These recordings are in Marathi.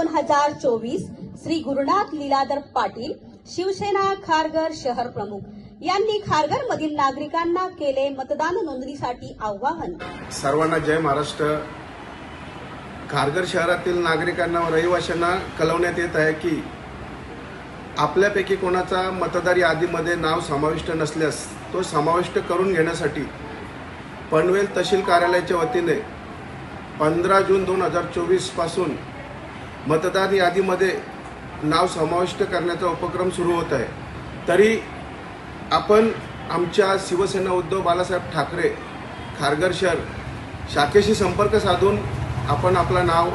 2024 श्री गुरुनाथ लीलाधर पाटील शिवसेना खारघर शहर प्रमुख यांनी खारघर मधील नागरिकांना केले मतदान नोंदणीसाठी आवाहन। सर्वांना जय महाराष्ट्र। खारघर शहरातील नागरिकांना व रहिवाशांना कळवण्यात येत आहे की आपल्यापैकी कोणाचा मतदार यादीमध्ये नाव समाविष्ट नसल्यास तो समाविष्ट करून घेण्यासाठी पनवेल तहसील कार्यालयाच्या वतीने 15 जून 2024 पासून मतदार यादीमध्ये नाव समाविष्ट करण्याचा उपक्रम सुरू होत आहे। तरी आपण आमच्या शिवसेना उद्धव बाळासाहेब ठाकरे खारघर शहर शाखेशी संपर्क साधून आपण आपला नाव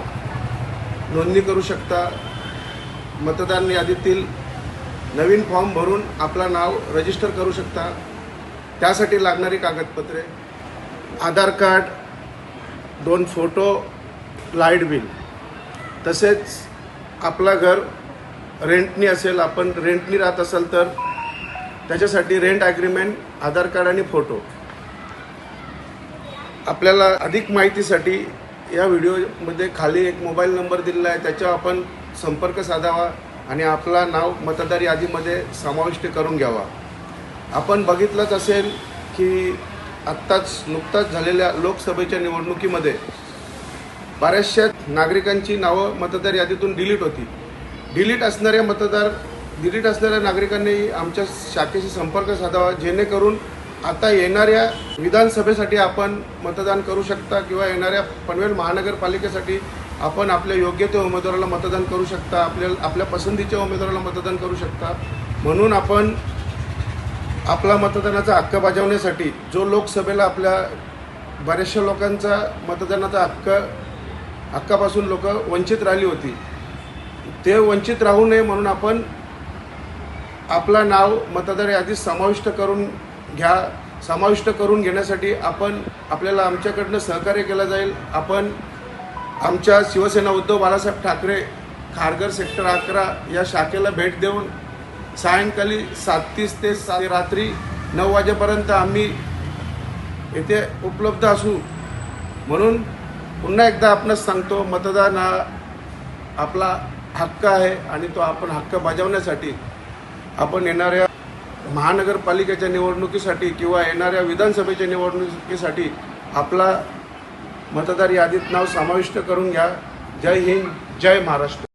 नोंदणी करू शकता। मतदार यादीतील नवीन फॉर्म भरून आपला नाव रजिस्टर करू शकता। त्यासाठी लागणारी कागदपत्रे आधार कार्ड, 2 फोटो, लाईट बिल, तसेच आपला घर रेंटनी असेल, आपण रेंटनी राहत असेल तर त्याच्यासाठी रेंट ॲग्रीमेंट, आधार कार्ड आणि फोटो। आपल्याला अधिक माहितीसाठी या व्हिडिओमध्ये खाली एक मोबाईल नंबर दिलेला आहे, त्याच्यावर आपण संपर्क साधावा आणि आपला नाव मतदार यादीमध्ये समाविष्ट करून घ्यावा। आपण बघितलंच असेल की नुकताच झालेल्या लोकसभेच्या निवडणुकीमध्ये बऱ्याचशा नागरिकांची नावं मतदार यादीतून डिलीट होती। डिलीट असणाऱ्या नागरिकांनी आमच्या शाखेशी संपर्क साधावा, जेणेकरून आता येणाऱ्या विधानसभेसाठी आपण मतदान करू शकता किंवा येणाऱ्या पनवेल महानगरपालिकेसाठी आपण आपल्या योग्य त्या उमेदवाराला मतदान करू शकता, आपल्या पसंतीच्या उमेदवाराला मतदान करू शकता। म्हणून आपण आपला मतदानाचा हक्क बजावण्यासाठी जो लोकसभेला आपल्या बऱ्याचशा लोकांचा मतदानाचा हक्कापासून लोक वंचित राहिली होती, ते वंचित राहू नये म्हणून आपण आपला नाव मतदार यादीत समाविष्ट करून घेण्यासाठी आपल्याला आमच्याकडनं सहकार्य केलं जाईल। आपण आमच्या शिवसेना उद्धव बाळासाहेब ठाकरे खारघर सेक्टर 11 या शाखेला भेट देऊन सायंकाळी 7:30 ते रात्री 9 वाजेपर्यंत आम्ही येथे उपलब्ध असू। म्हणून पुन्हा एकदा आपणास सांगतो, मतदान हा आपला हक्क आहे आणि तो आपण हक्क बजावण्यासाठी आपण येणाऱ्या महानगरपालिकेच्या निवडणुकीसाठी किंवा येणाऱ्या विधानसभेच्या निवडणुकीसाठी आपला मतदार यादीत नाव समाविष्ट करून घ्या। जय हिंद, जय महाराष्ट्र।